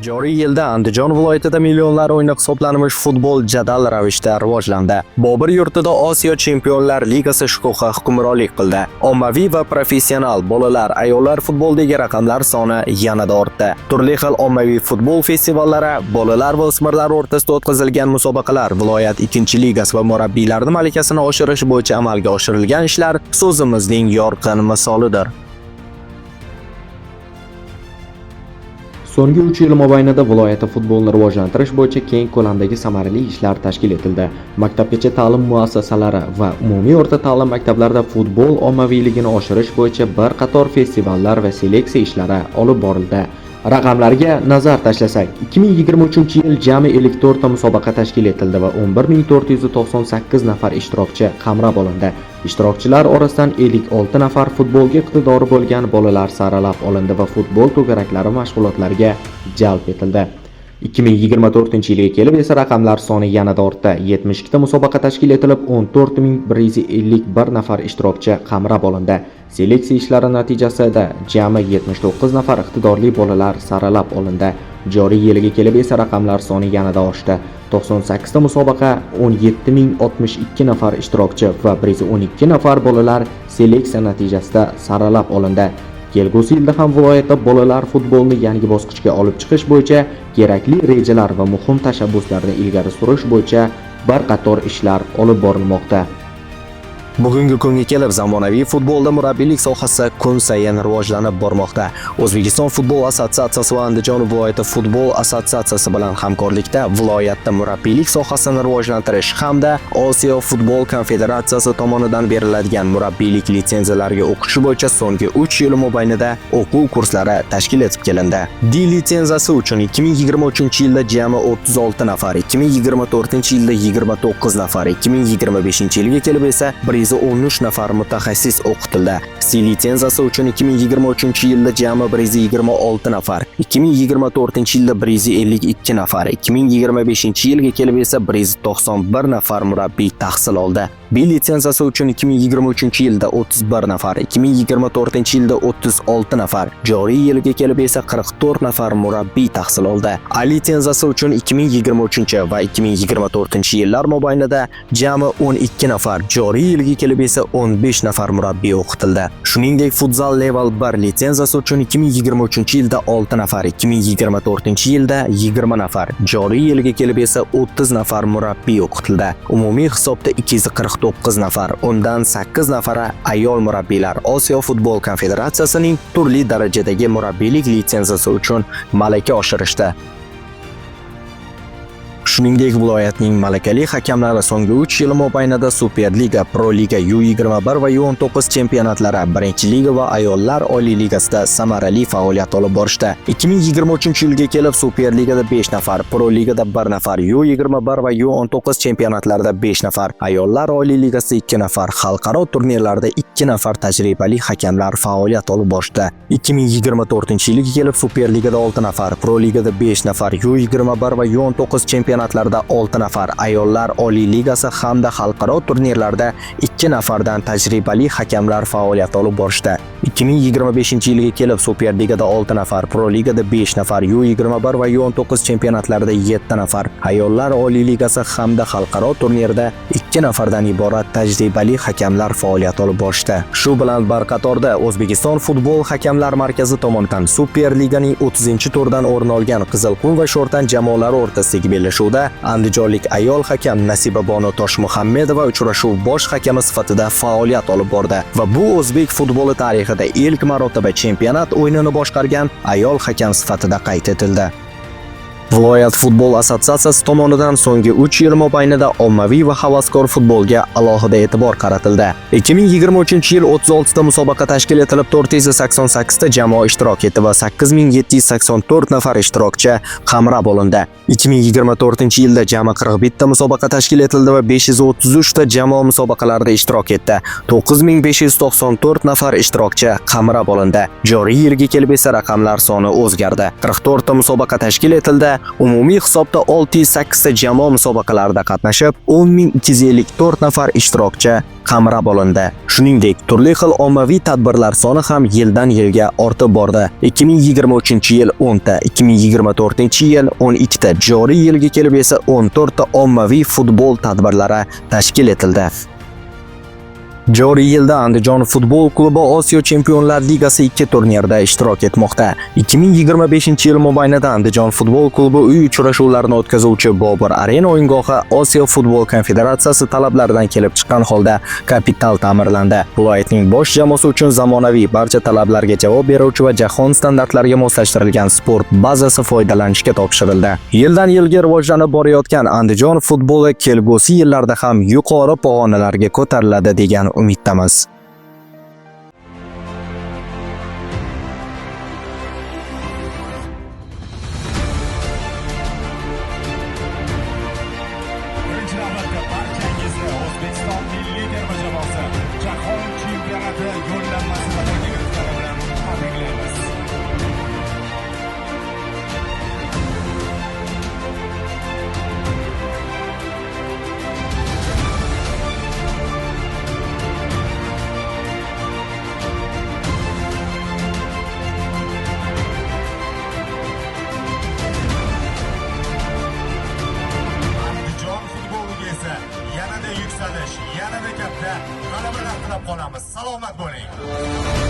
Joriy yilda Andijon viloyatida millionlar o'yini hisoblanmish futbol jadal ravishda rivojlandi. Bobur yurtida Osiyo Chempionlar Ligasi shukuhi hukmronlik qildi. Ommaviy va professional bolalar, ayollar futboldagi raqamlar soni yanada ortdi. Turli xil ommaviy futbol festivallari, bolalar va o'smirlar o'rtasida o'tkazilgan musobaqalar, viloyat 2-ligasi va murabbiylarning malakasini oshirish bo'yicha amalga oshirilgan ishlar so'zimizning yorqin misolidir. So'nggi 3 yil mobaynida viloyatda futbolni rivojlantirish bo'yicha keng ko'lamdagi samarali ishlar tashkil etildi. Maktabgacha ta'lim muassasalari va umumiy o'rta ta'lim maktablarida futbol ommaviyligini oshirish bo'yicha bir qator festivallar va seleksiya ishlari olib borildi. Raqamlarga nazar tashlasak, 2023-yil jami 54 ta musobaqa tashkil etildi va 11498 nafar ishtirokchi qamrab olindi. Ishtirokchilar orasidan 56 nafar futbolga iqtidori bo'lgan bolalar saralab olindi va futbol to'garaklari mashg'ulotlariga jalb etildi. 2024-yilga kelib esa raqamlar soni yanada ortdi. 72 ta musobaqa tashkil etilib, 14151 nafar ishtirokchi qamrab olindi. Seleksiya ishlari natijasida jami 79 nafar iqtidorli bolalar saralab olindi. Joriy yilga kelib esa raqamlar soni yanada oshdi. 98 ta musobaqa, 17062 nafar ishtirokchi va 112 nafar bolalar seleksiya natijasida saralab olindi. Kelgusi yilda ham viloyatda bolalar futbolini yangi bosqichga olib chiqish bo'yicha kerakli rejalar va muhim tashabbuslarni ilgari surish bo'yicha bir qator ishlar olib borilmoqda. Bugungi kunga kelib zamonaviy futbolda murabbiylik sohasi kun sayin rivojlanib bormoqda. O'zbekiston futbol assotsiatsiyasi va Andijon viloyati futbol assotsiatsiyasi bilan hamkorlikda viloyatda murabbiylik sohasini rivojlantirish hamda Osiyo futbol konfederatsiyasi tomonidan beriladigan murabbiylik litsenziyalariga o'qish bo'yicha so'nggi 3 yil mobaynida o'quv kurslari tashkil etib kelindi. D litsenziyasi uchun 2023-yilda jami 36 nafar, 2024-yilda 29 nafar, 2025-yilga kelib esa 113 nafar mutaxassis o'qitildi. C litsenziyasi uchun 2023-yilda jami 126 nafar, 2024-yilda 152 nafar, 2025-yilga kelib esa 191 nafar murabbiy tahsil oldi. B litsenziyasi uchun 2023-yilda 31 nafar, 2024-yilda 36 nafar, joriy yilga kelib esa 44 nafar murabbiy tahsil oldi. A litsenziyasi uchun 2023 va 2024-yillar mobaynida jami 12 nafar, joriy yilga kelib esa 15 nafar murabbiy o'qitildi. Shuningdek, futzal level 1 litsenziyasi uchun 2023-yilda 6 nafar, 2024-yilda 20 nafar, joriy yilga kelib esa 30 nafar murabbiy o'qitildi. Umumiy hisobda 249 nafar, undan 8 nafari ayol murabbiylar Osiyo futbol konfederatsiyasining turli darajadagi murabbiylik litsenziyasi uchun malaka oshirishdi. Shuningdek, viloyatning malakali hakamlari so'nggi 3 yil mobaynida Superliga, Pro Liga, U21 va U19 chempionatlari, 1-liga va ayollar oliy ligasida samarali faoliyat olib borishdi. 2023-yilga kelib Superligada 5 nafar, Pro Ligada 1 nafar, U21 va U19 chempionatlarida 5 nafar, ayollar oliy ligasida 2 nafar, xalqaro turnirlarda 2 nafar tajribali hakamlar faoliyat olib borishdi. 2024-yilga kelib Superligada 6 nafar, Pro Ligada 5 nafar, U21 va U19 chempionatlarida 6 nafar, ayollar oliy ligasi hamda xalqaro turnirlarda 2 nafardan tajribali hakamlar faoliyat olib borishdi. 2025-yilga kelib Superligada 6 nafar, Pro Ligada 5 nafar, U21 va U19 chempionatlarida 7 nafar, ayollar oliy ligasi hamda xalqaro turnirda 2 nafardan iborat tajribali hakamlar faoliyat olib borishdi. Shu bilan bir qatorda O'zbekiston futbol hakamlar markazi tomonidan Superliganing 30-turdan o'rin olgan Qizilqum va Sho'rtan jamoalari o'rtasidagi bellashuvda andijonlik ayol hakam Nasiba Bono Toshmuhammedova uchrashuv bosh hakami sifatida faoliyat olib bordi va bu o'zbek futboli tarixida ilk marotaba chempionat o'yinini boshqargan ayol hakam sifatida qayd etildi. Viloyat futbol assotsiatsiyasi tomonidan so'nggi 3 yil mobaynida ommaviy va havaskor futbolga alohida e'tibor qaratildi. 2023-yil 36 ta musobaqa tashkil etilib, 488 ta jamoa ishtirok etdi va 8784 nafar ishtirokchi qamrab olindi. 2024-yilda jami 41 ta musobaqa tashkil etildi va 533 ta jamoa musobaqalarida ishtirok etdi. 9594 nafar ishtirokchi qamrab olindi. Joriy yilga kelib esa raqamlar soni o'zgardi. 44 ta musobaqa tashkil etildi. umumiy hisobda 608 ta jamoa musobaqalarida qatnashib, 10.254 nafar ishtirokchi qamrab olindi. Shuningdek, turli xil ommaviy tadbirlar soni ham yildan yilga ortib bordi. 2023-yil 10 ta, 2024-yil 12 ta, joriy yilga kelib esa 14 ta ommaviy futbol tadbirlari tashkil etildi. Joriy yilda Andijon futbol klubi Osiyo Chempionlar Ligasi 2 turnirida ishtirok etmoqda. 2025-yil mobaynida Andijon futbol klubi uy uchrashuvlarini o'tkazuvchi Bobur Arena o'yingohi Osiyo futbol konfederatsiyasi talablaridan kelib chiqqan holda kapital ta'mirlandi. Viloyatning bosh jamoasi uchun zamonaviy, barcha talablarga javob beruvchi va jahon standartlariga moslashtirilgan sport bazasi foydalanishga topshirildi. Yildan yilga rivojlanib borayotgan Andijon futboli kelgusi yillarda ham yuqori pog'onalarga ko'tariladi degan umiddamiz. Birinchi navbatda barchangizni O'zbekiston milliy terma jamoasi Jahon chempionati yo'llanmasida takliflari bilan tabriklaymiz. Andijon futboliga esa yanada yuksalish, yanada katta g'alabalar tilab qolamiz. Salomat bo'ling.